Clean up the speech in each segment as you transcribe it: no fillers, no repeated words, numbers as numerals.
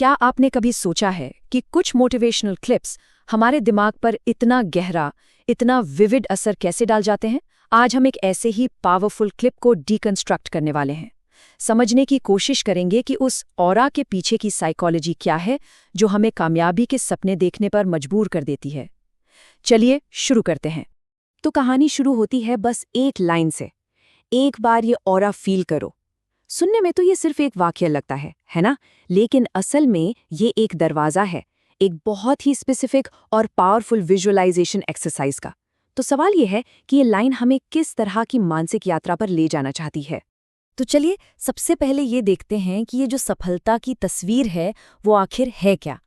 क्या आपने कभी सोचा है कि कुछ मोटिवेशनल क्लिप्स हमारे दिमाग पर इतना गहरा, इतना विविड असर कैसे डाल जाते हैं? आज हम एक ऐसे ही पावरफुल क्लिप को डीकंस्ट्रक्ट करने वाले हैं। समझने की कोशिश करेंगे कि उस ऑरा के पीछे की साइकोलॉजी क्या है जो हमें कामयाबी के सपने देखने पर मजबूर कर देती है। चलिए शुरू करते हैं। तो कहानी शुरू होती है बस एक लाइन से, एक बार ये ऑरा फील करो। सुनने में तो ये सिर्फ एक वाक्य लगता है ना? लेकिन असल में ये एक दरवाज़ा है, एक बहुत ही स्पेसिफिक और पावरफुल विजुअलाइजेशन एक्सरसाइज का। तो सवाल ये है कि ये लाइन हमें किस तरह की मानसिक यात्रा पर ले जाना चाहती है। तो चलिए सबसे पहले ये देखते हैं कि ये जो सफलता की तस्वीर है वो आखिर है क्या।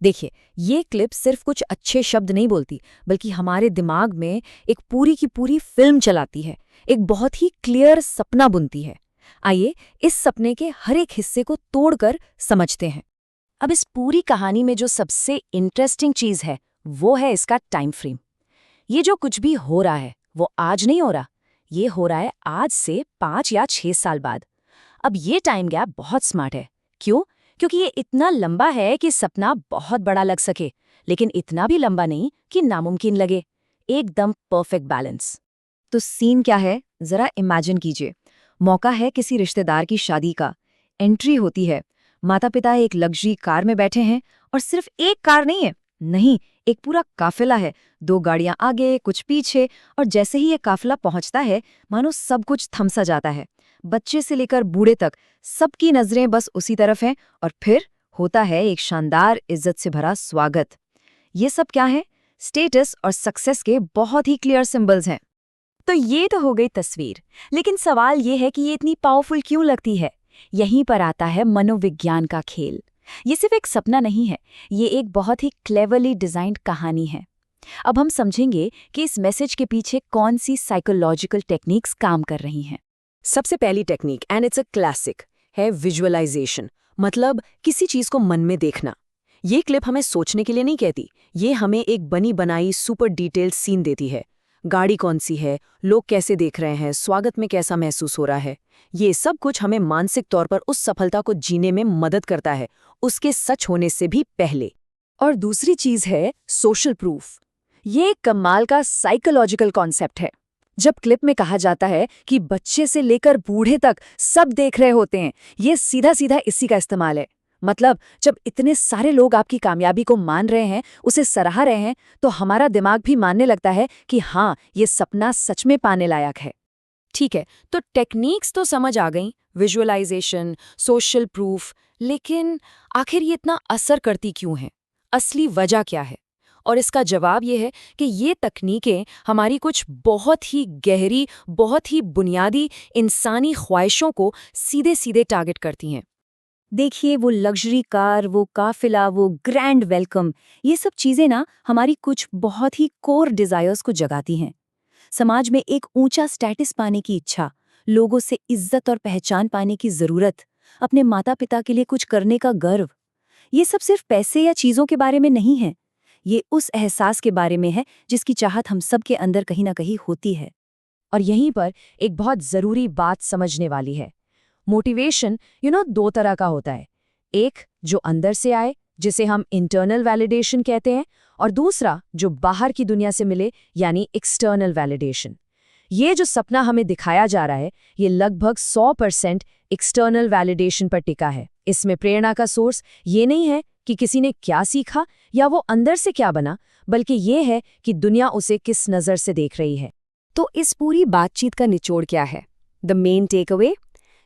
देखिए, ये क्लिप सिर्फ कुछ अच्छे शब्द नहीं बोलती, बल्कि हमारे दिमाग में एक पूरी की पूरी फिल्म चलाती है, एक बहुत ही क्लियर सपना बुनती है। आइए इस सपने के हर एक हिस्से को तोड़कर समझते हैं। अब इस पूरी कहानी में जो सबसे इंटरेस्टिंग चीज़ है वो है इसका टाइम फ्रेम। ये जो कुछ भी हो रहा है वो आज नहीं हो रहा, ये हो रहा है आज से 5 या 6 साल बाद। अब ये टाइम गैप बहुत स्मार्ट है। क्यों? क्योंकि ये इतना लंबा है कि सपना बहुत बड़ा लग सके, लेकिन इतना भी लंबा नहीं कि नामुमकिन लगे। एकदम परफेक्ट बैलेंस। तो सीन क्या है, जरा इमेजिन कीजिए। मौका है किसी रिश्तेदार की शादी का। एंट्री होती है, माता पिता एक लग्जरी कार में बैठे हैं, और सिर्फ एक कार नहीं है, नहीं, एक पूरा काफिला है। 2 गाड़ियां आगे, कुछ पीछे, और जैसे ही ये काफिला पहुंचता है मानो सब कुछ थम सा जाता है। बच्चे से लेकर बूढ़े तक सबकी नजरें बस उसी तरफ हैं, और फिर होता है एक शानदार इज्जत से भरा स्वागत। ये सब क्या है? स्टेटस और सक्सेस के बहुत ही क्लियर सिंबल्स हैं। तो ये तो हो गई तस्वीर, लेकिन सवाल ये है कि ये इतनी पावरफुल क्यों लगती है। यहीं पर आता है मनोविज्ञान का खेल। ये सिर्फ एक सपना नहीं है, ये एक बहुत ही क्लेवरली डिजाइन्ड कहानी है। अब हम समझेंगे कि इस मैसेज के पीछे कौन सी साइकोलॉजिकल टेक्निक्स काम कर रही हैं। सबसे पहली technique, and it's a classic, है विजुअलाइजेशन, मतलब किसी चीज को मन में देखना। ये क्लिप हमें सोचने के लिए नहीं कहती, ये हमें एक बनी बनाई सुपर डिटेल्ड सीन देती है। गाड़ी कौन सी है, लोग कैसे देख रहे हैं, स्वागत में कैसा महसूस हो रहा है, ये सब कुछ हमें मानसिक तौर पर उस सफलता को जीने में मदद करता है, उसके सच होने से भी पहले। और दूसरी चीज है सोशल प्रूफ। ये एक कमाल का साइकोलॉजिकल कॉन्सेप्ट है। जब क्लिप में कहा जाता है कि बच्चे से लेकर बूढ़े तक सब देख रहे होते हैं, ये सीधा सीधा इसी का इस्तेमाल है। मतलब जब इतने सारे लोग आपकी कामयाबी को मान रहे हैं, उसे सराह रहे हैं, तो हमारा दिमाग भी मानने लगता है कि हाँ, ये सपना सच में पाने लायक है। ठीक है, तो टेक्निक्स तो समझ आ गई, विजुअलाइजेशन, सोशल प्रूफ, लेकिन आखिर ये इतना असर करती क्यों है? असली वजह क्या है? और इसका जवाब ये है कि ये तकनीकें हमारी कुछ बहुत ही गहरी, बहुत ही बुनियादी इंसानी ख्वाहिशों को सीधे सीधे टारगेट करती हैं। देखिए, वो लग्जरी कार, वो काफिला, वो ग्रैंड वेलकम, ये सब चीजें ना हमारी कुछ बहुत ही कोर डिजायर्स को जगाती हैं। समाज में एक ऊंचा स्टेटस पाने की इच्छा, लोगों से इज्जत और पहचान पाने की जरूरत, अपने माता पिता के लिए कुछ करने का गर्व। ये सब सिर्फ पैसे या चीजों के बारे में नहीं है, ये उस एहसास के बारे में है जिसकी चाहत हम सब के अंदर कहीं ना कहीं होती है। और यहीं पर एक बहुत जरूरी बात समझने वाली है। मोटिवेशन 2 तरह का होता है। एक जो अंदर से आए, जिसे हम इंटरनल वैलिडेशन कहते हैं, और दूसरा जो बाहर की दुनिया से मिले, यानी एक्सटर्नल वैलिडेशन। ये जो सपना हमें दिखाया जा रहा है, ये लगभग 100% एक्सटर्नल वैलिडेशन पर टिका है। इसमें प्रेरणा का सोर्स ये नहीं है कि किसी ने क्या सीखा या वो अंदर से क्या बना, बल्कि ये है कि दुनिया उसे किस नज़र से देख रही है। तो इस पूरी बातचीत का निचोड़ क्या है? The main takeaway?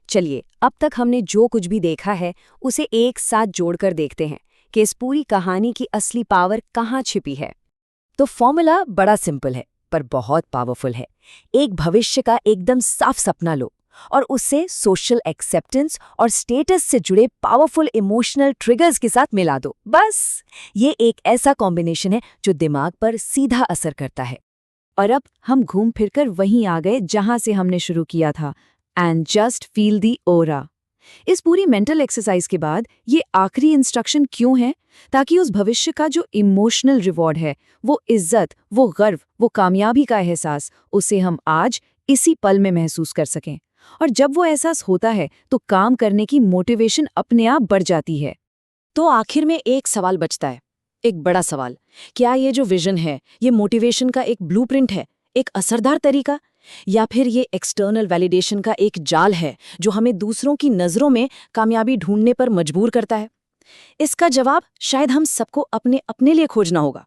चलिए, अब तक हमने जो कुछ भी देखा है उसे एक साथ जोड़कर देखते हैं कि इस पूरी कहानी की असली पावर कहाँ छिपी है। तो फॉर्मूला बड़ा सिंपल है पर बहुत पावरफुल है। एक भविष्य का एकदम साफ सपना लो और उससे सोशल एक्सेप्टेंस और स्टेटस से जुड़े पावरफुल इमोशनल ट्रिगर्स के साथ मिला दो। बस ये एक ऐसा कॉम्बिनेशन है जो दिमाग पर सीधा असर करता है। और अब हम घूम फिरकर वहीं आ गए जहां से हमने शुरू किया था, एंड जस्ट फील दी ओरा। इस पूरी मेंटल एक्सरसाइज के बाद ये आखिरी इंस्ट्रक्शन क्यों है? ताकि उस भविष्य का जो इमोशनल रिवॉर्ड है, वो इज्जत, वो गर्व, वो कामयाबी का एहसास, उसे हम आज इसी पल में महसूस कर सकें। और जब वो एहसास होता है तो काम करने की मोटिवेशन अपने आप बढ़ जाती है। तो आखिर में एक सवाल बचता है, एक बड़ा सवाल। क्या ये जो विजन है, ये मोटिवेशन का एक ब्लूप्रिंट है, एक असरदार तरीका, या फिर ये एक्सटर्नल वैलिडेशन का एक जाल है जो हमें दूसरों की नज़रों में कामयाबी ढूंढने पर मजबूर करता है? इसका जवाब शायद हम सबको अपने अपने लिए खोजना होगा।